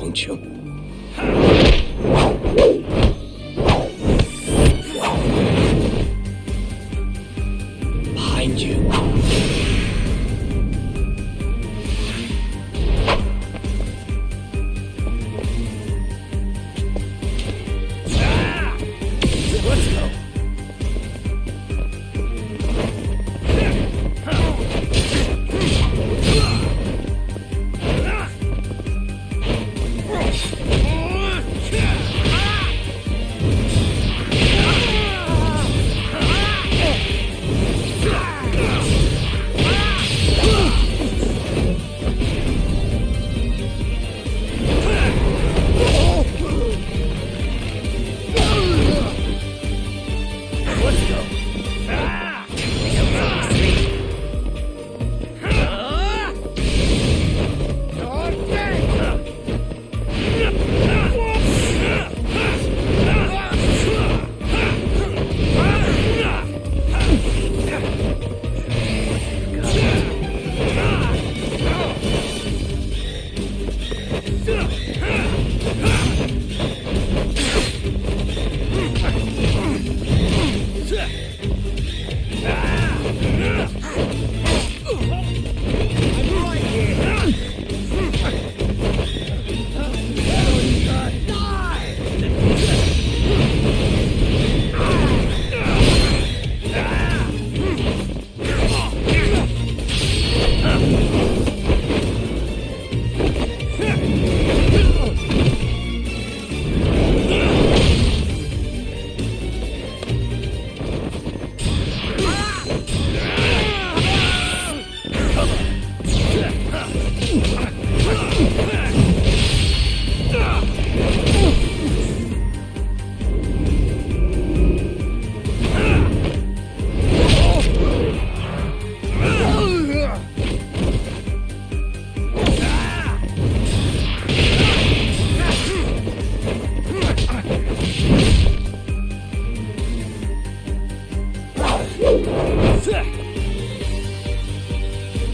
won't you? Behind you. Let's go.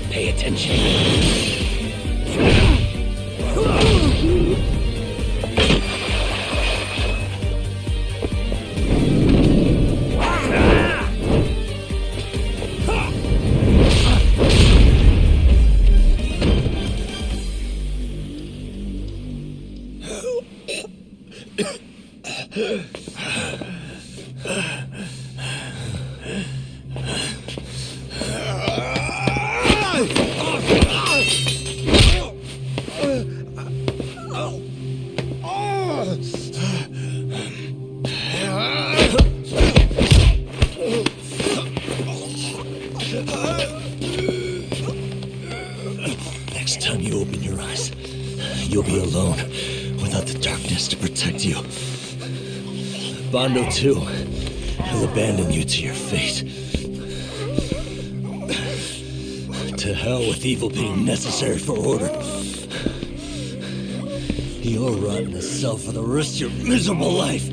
Pay attention. Next time you open your eyes, you'll be alone without the darkness to protect you. Bondo, too, will abandon you to your fate. To hell with evil being necessary for order. You'll rot in a cell for the rest of your miserable life.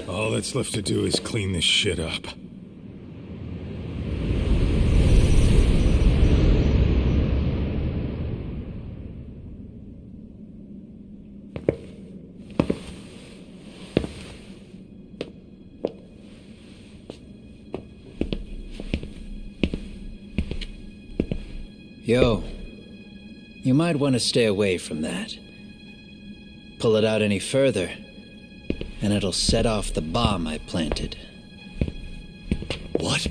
All that's left to do is clean this shit up. Yo, you might want to stay away from that. Pull it out any further, and it'll set off the bomb I planted. What?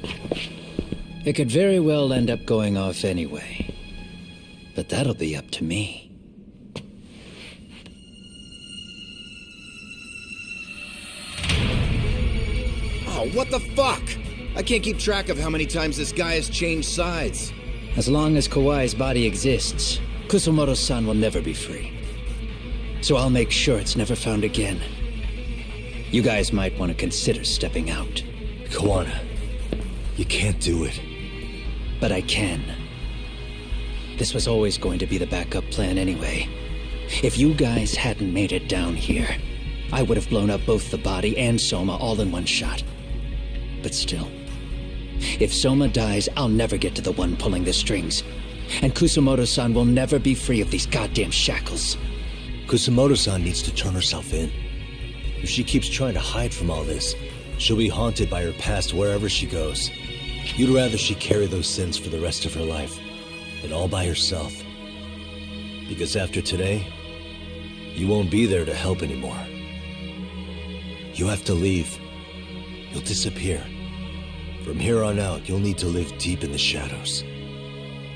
It could very well end up going off anyway. But that'll be up to me. Oh, what the fuck? I can't keep track of how many times this guy has changed sides. As long as Kawai's body exists, Kusumoto-san will never be free. So I'll make sure it's never found again. You guys might want to consider stepping out. Kawana, you can't do it. But I can. This was always going to be the backup plan anyway. If you guys hadn't made it down here, I would have blown up both the body and Soma all in one shot. But still, if Soma dies, I'll never get to the one pulling the strings. And Kusamoto-san will never be free of these goddamn shackles. Kusamoto-san needs to turn herself in. If she keeps trying to hide from all this, she'll be haunted by her past wherever she goes. You'd rather she carry those sins for the rest of her life, and all by herself. Because after today, you won't be there to help anymore. You have to leave. You'll disappear. From here on out, you'll need to live deep in the shadows.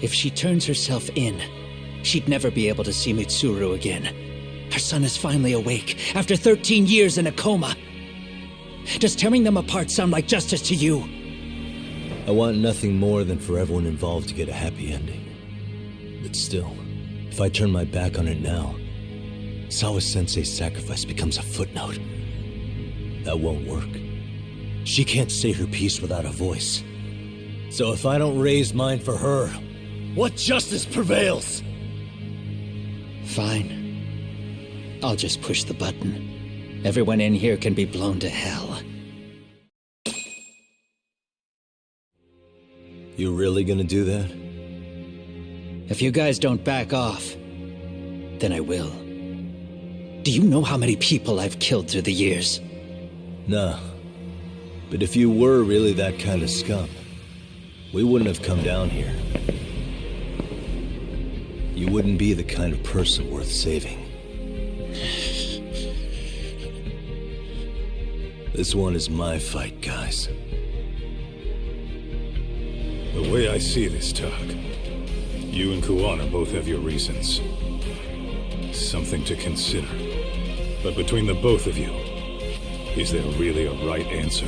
If she turns herself in, she'd never be able to see Mitsuru again. Her son is finally awake, after 13 years in a coma. Does tearing them apart sound like justice to you? I want nothing more than for everyone involved to get a happy ending. But still, if I turn my back on it now, Sawa-sensei's sacrifice becomes a footnote. That won't work. She can't say her piece without a voice. So if I don't raise mine for her, what justice prevails? Fine. I'll just push the button. Everyone in here can be blown to hell. You really gonna do that? If you guys don't back off, then I will. Do you know how many people I've killed through the years? Nah. But if you were really that kind of scum, we wouldn't have come down here. You wouldn't be the kind of person worth saving. This one is my fight, guys. The way I see this, Tug, you and Kuwana both have your reasons. Something to consider. But between the both of you, is there really a right answer?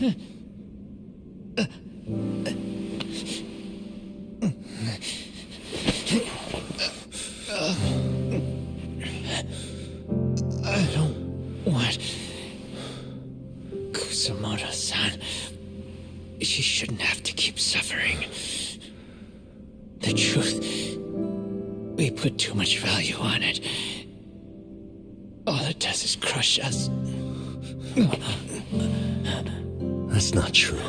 I don't want Kusamoto-san. She shouldn't have to keep suffering. The truth, we put too much value on it. All it does is crush us. That's not true.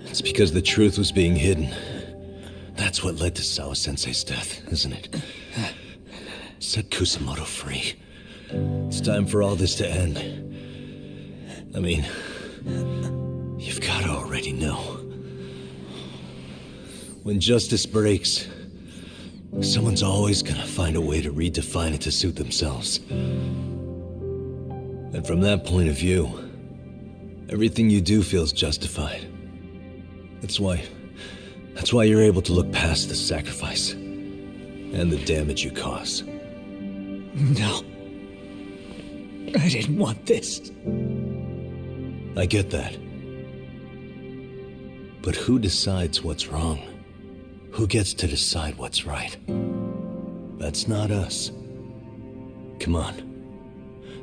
It's because the truth was being hidden. That's what led to Sawa-sensei's death, isn't it? Set Kusamoto free. It's time for all this to end. I mean, you've got to already know. When justice breaks, someone's always gonna find a way to redefine it to suit themselves. And from that point of view, everything you do feels justified. That's why you're able to look past the sacrifice and the damage you cause. No. I didn't want this. I get that. But who decides what's wrong? Who gets to decide what's right? That's not us. Come on.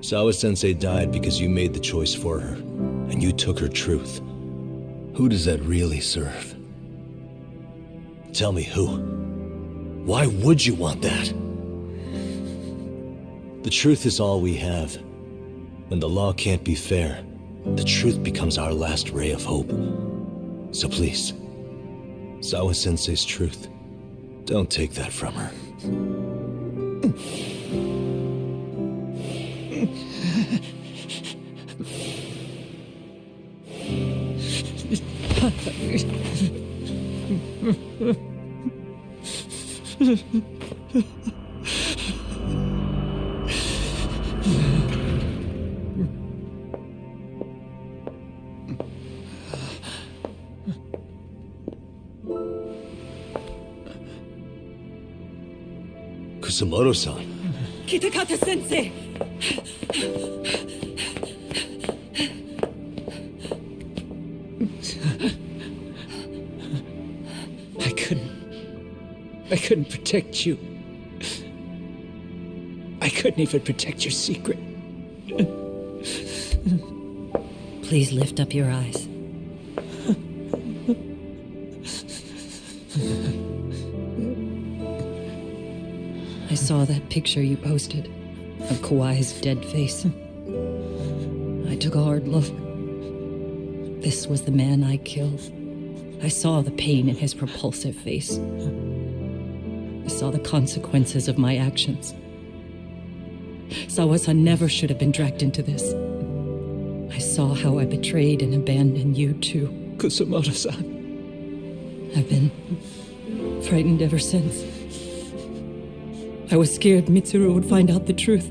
Sawa-sensei died because you made the choice for her, and you took her truth. Who does that really serve? Tell me who. Why would you want that? The truth is all we have. When the law can't be fair, the truth becomes our last ray of hope. So please, Sawa-sensei's truth, don't take that from her. Kusamoto-san. Kitakata-sensei! I couldn't protect you. I couldn't even protect your secret. Please lift up your eyes. I saw that picture you posted of Kawai's dead face. I took a hard look. This was the man I killed. I saw the pain in his propulsive face. I saw the consequences of my actions. Sawa-san never should have been dragged into this. I saw how I betrayed and abandoned you too. Kusamoto-san. I've been frightened ever since. I was scared Mitsuru would find out the truth.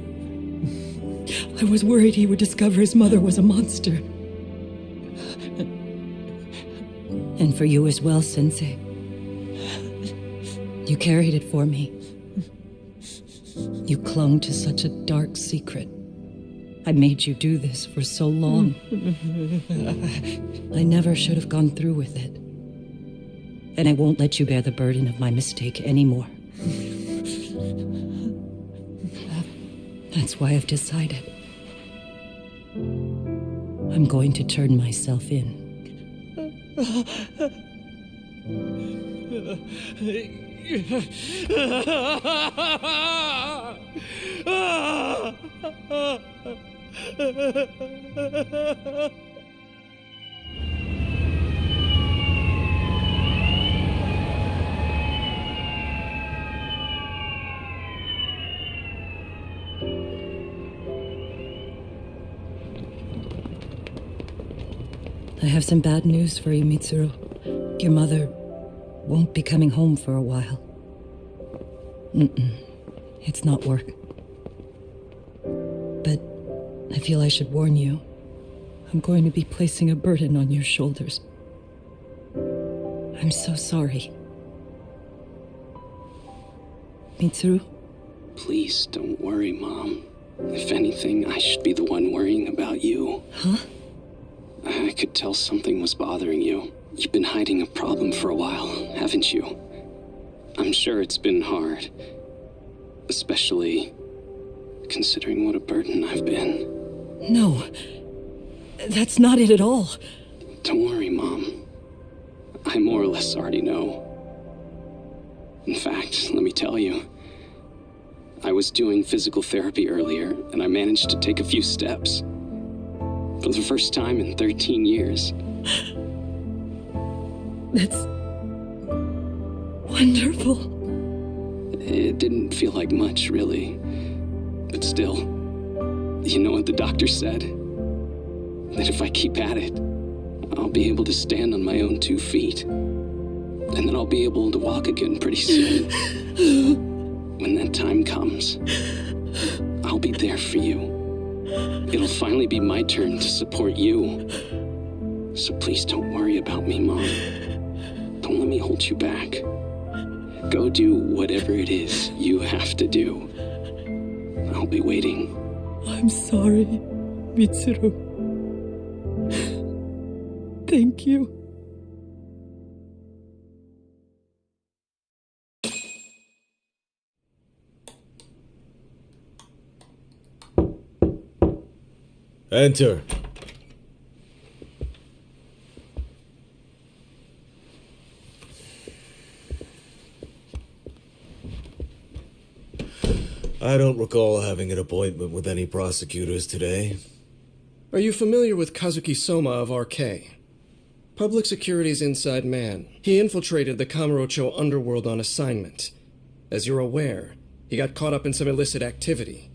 I was worried he would discover his mother was a monster. And for you as well, Sensei. You carried it for me. You clung to such a dark secret. I made you do this for so long. I never should have gone through with it. And I won't let you bear the burden of my mistake anymore. That's why I've decided. I'm going to turn myself in. I have some bad news for you, Mitsuru. Your mother won't be coming home for a while. It's not work. But I feel I should warn you. I'm going to be placing a burden on your shoulders. I'm so sorry. Mitsuru? Please don't worry, Mom. If anything, I should be the one worrying about you. Huh? I could tell something was bothering you. You've been hiding a problem for a while, haven't you? I'm sure it's been hard. Especially considering what a burden I've been. No. That's not it at all. Don't worry, Mom. I more or less already know. In fact, let me tell you. I was doing physical therapy earlier, and I managed to take a few steps. For the first time in 13 years. That's wonderful. It didn't feel like much, really. But still, you know what the doctor said? That if I keep at it, I'll be able to stand on my own 2 feet. And then I'll be able to walk again pretty soon. When that time comes, I'll be there for you. It'll finally be my turn to support you. So please don't worry about me, Mom. Don't let me hold you back. Go do whatever it is you have to do. I'll be waiting. I'm sorry, Mitsuru. Thank you. Enter. I don't recall having an appointment with any prosecutors today. Are you familiar with Kazuki Soma of RK? Public Security's inside man. He infiltrated the Kamurocho underworld on assignment. As you're aware, he got caught up in some illicit activity.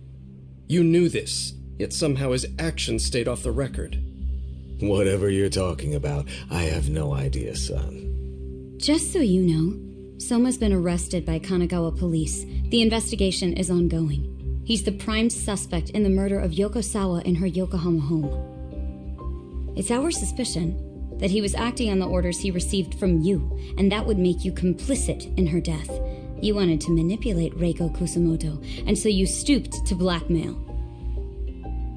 You knew this, yet somehow his actions stayed off the record. Whatever you're talking about, I have no idea, son. Just so you know, Soma's been arrested by Kanagawa police. The investigation is ongoing. He's the prime suspect in the murder of Yoko Sawa in her Yokohama home. It's our suspicion that he was acting on the orders he received from you, and that would make you complicit in her death. You wanted to manipulate Reiko Kusumoto, and so you stooped to blackmail.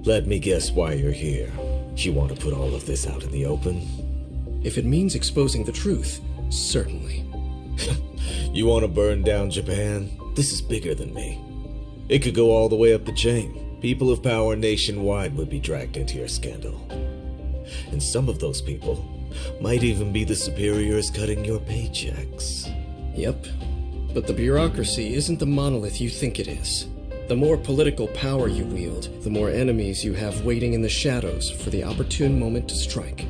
Let me guess why you're here. You want to put all of this out in the open? If it means exposing the truth, certainly. You want to burn down Japan? This is bigger than me. It could go all the way up the chain. People of power nationwide would be dragged into your scandal. And some of those people might even be the superiors cutting your paychecks. Yep. But the bureaucracy isn't the monolith you think it is. The more political power you wield, the more enemies you have waiting in the shadows for the opportune moment to strike.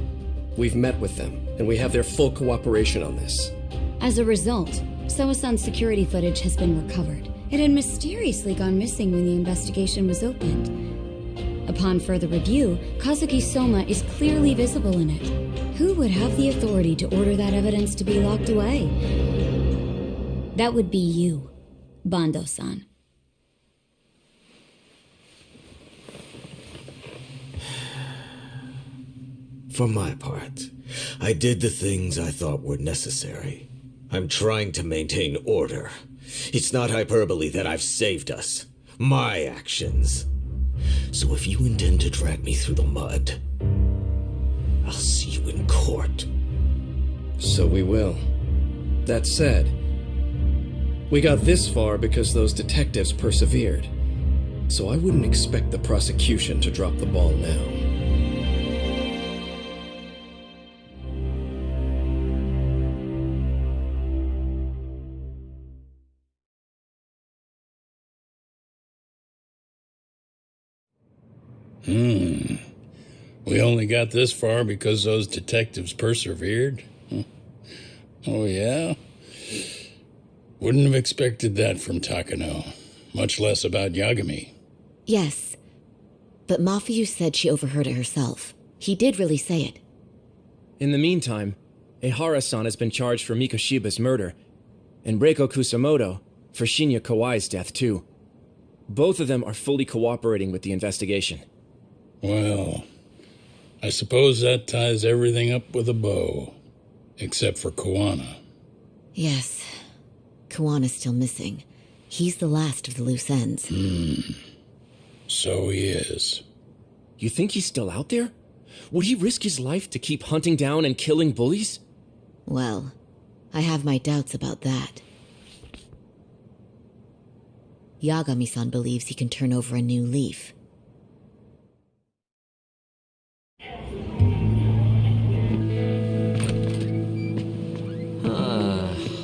We've met with them, and we have their full cooperation on this. As a result, Soa-san's security footage has been recovered. It had mysteriously gone missing when the investigation was opened. Upon further review, Kazuki Soma is clearly visible in it. Who would have the authority to order that evidence to be locked away? That would be you, Bando-san. For my part, I did the things I thought were necessary. I'm trying to maintain order. It's not hyperbole that I've saved us. My actions. So if you intend to drag me through the mud, I'll see you in court. So we will. That said, we got this far because those detectives persevered. So I wouldn't expect the prosecution to drop the ball now. We only got this far because those detectives persevered? Oh, yeah? Wouldn't have expected that from Takano, much less about Yagami. Yes, but Mafuyu said she overheard it herself. He did really say it. In the meantime, Ehara-san has been charged for Mikoshiba's murder, and Reiko Kusumoto for Shinya Kawai's death, too. Both of them are fully cooperating with the investigation. Well, I suppose that ties everything up with a bow. Except for Kuwana. Yes. Kuwana's still missing. He's the last of the loose ends. So he is. You think he's still out there? Would he risk his life to keep hunting down and killing bullies? Well, I have my doubts about that. Yagami-san believes he can turn over a new leaf.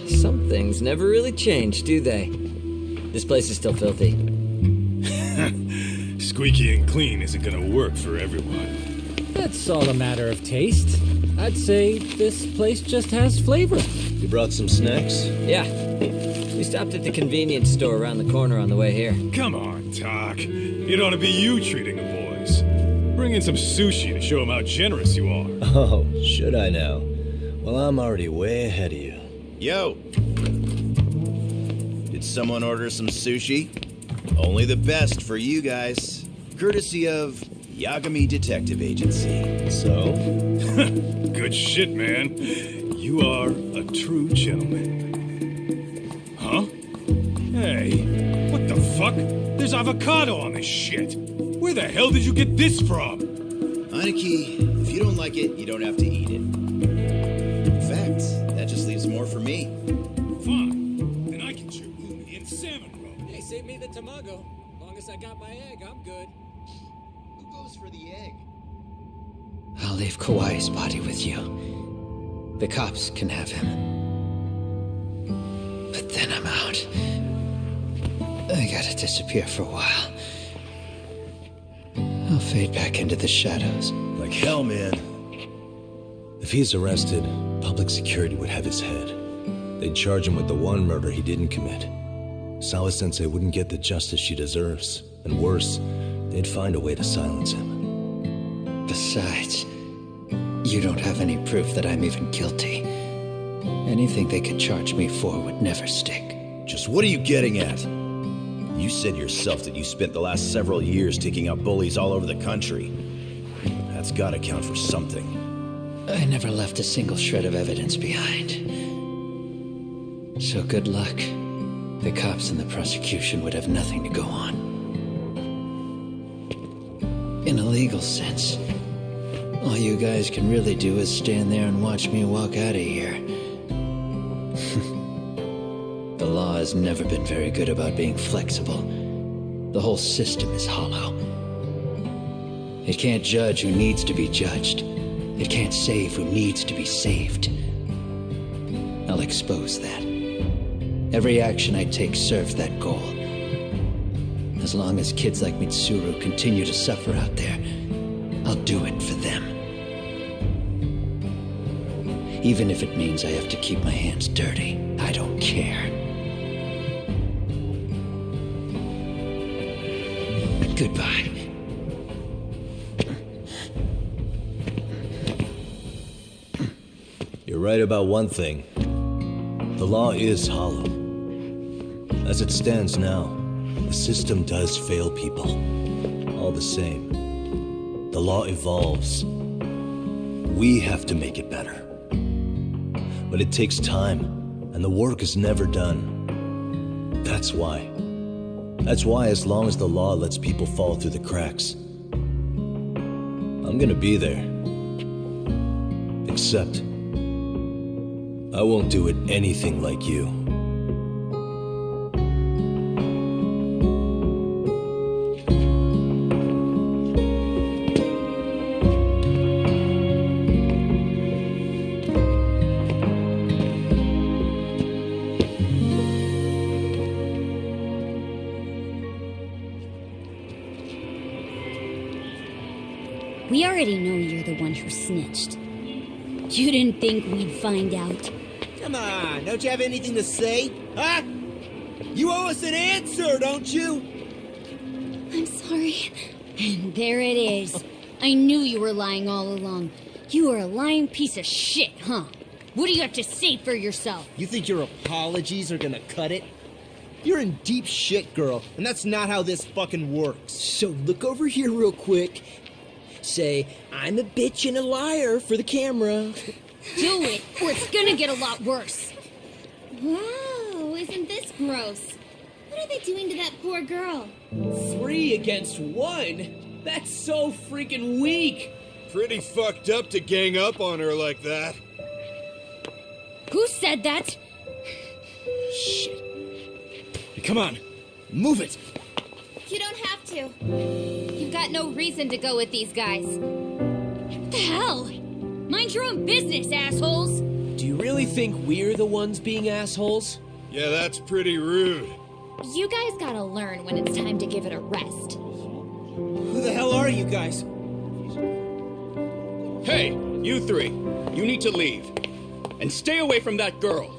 Some things never really change, do they? This place is still filthy. Squeaky and clean isn't gonna work for everyone. That's all a matter of taste. I'd say this place just has flavor. You brought some snacks? Yeah. We stopped at the convenience store around the corner on the way here. Come on, Doc. It ought to be you treating the boys. Bring in some sushi to show them how generous you are. Oh, should I now? Well, I'm already way ahead of you. Yo! Did someone order some sushi? Only the best for you guys. Courtesy of Yagami Detective Agency. So? Good shit, man. You are a true gentleman. Huh? Hey, what the fuck? There's avocado on this shit. Where the hell did you get this from? Aniki, if you don't like it, you don't have to eat it. In fact, that just leaves more for me. Fine. Then I can chew uni and salmon roe. Hey, save me the tamago. As long as I got my egg, I'm good. Who goes for the egg? I'll leave Kawai's body with you. The cops can have him. But then I'm out. I gotta disappear for a while. I'll fade back into the shadows. Like hell, man. If he's arrested, public security would have his head. They'd charge him with the one murder he didn't commit. Sawa-sensei wouldn't get the justice she deserves. And worse, they'd find a way to silence him. Besides, you don't have any proof that I'm even guilty. Anything they could charge me for would never stick. Just what are you getting at? You said yourself that you spent the last several years taking out bullies all over the country. That's gotta count for something. I never left a single shred of evidence behind. So good luck. The cops and the prosecution would have nothing to go on. In a legal sense, all you guys can really do is stand there and watch me walk out of here. The law has never been very good about being flexible. The whole system is hollow. It can't judge who needs to be judged. It can't save who needs to be saved. I'll expose that. Every action I take serves that goal. As long as kids like Mitsuru continue to suffer out there, I'll do it for them. Even if it means I have to keep my hands dirty, I don't care. Goodbye. You're right about one thing. The law is hollow. As it stands now, the system does fail people. All the same, the law evolves. We have to make it better. But it takes time, and the work is never done. That's why, as long as the law lets people fall through the cracks, I'm gonna be there. Except, I won't do it anything like you. We already know you're the one who snitched. You didn't think we'd find out? Come on, don't you have anything to say? Huh? You owe us an answer, don't you? I'm sorry. And there it is. I knew you were lying all along. You are a lying piece of shit, huh? What do you have to say for yourself? You think your apologies are gonna cut it? You're in deep shit, girl, and that's not how this fucking works. So look over here real quick. Say, I'm a bitch and a liar for the camera. Do it, or it's gonna get a lot worse. Wow, isn't this gross? What are they doing to that poor girl? 3 against 1? That's so freaking weak. Pretty fucked up to gang up on her like that. Who said that? Shit. Come on, move it. You don't have to. You've got no reason to go with these guys. What the hell? Mind your own business, assholes! Do you really think we're the ones being assholes? Yeah, that's pretty rude. You guys gotta learn when it's time to give it a rest. Who the hell are you guys? Hey, you three. You need to leave. And stay away from that girl.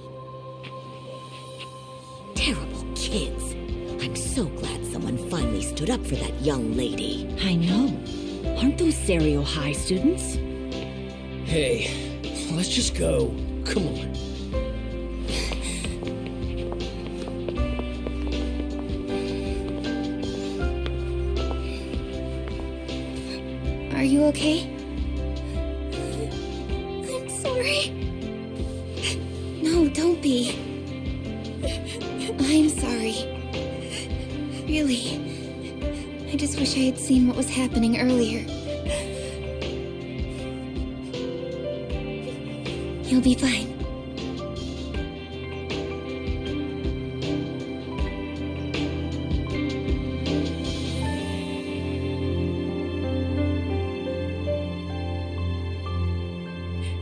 Terrible kids. I'm so glad someone finally stood up for that young lady. I know. Aren't those Serio High students? Hey, let's just go. Come on. Are you okay? I'm sorry. No, don't be. I'm sorry. Really. I just wish I had seen what was happening earlier. You'll be fine.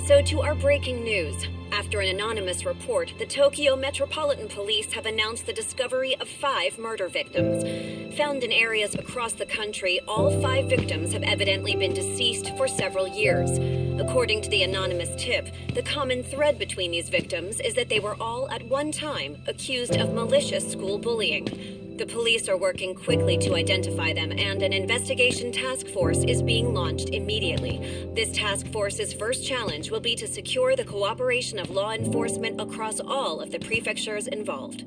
So to our breaking news. After an anonymous report, the Tokyo Metropolitan Police have announced the discovery of 5 murder victims. Found in areas across the country, all 5 victims have evidently been deceased for several years. According to the anonymous tip, the common thread between these victims is that they were all at one time accused of malicious school bullying. The police are working quickly to identify them, and an investigation task force is being launched immediately. This task force's first challenge will be to secure the cooperation of law enforcement across all of the prefectures involved.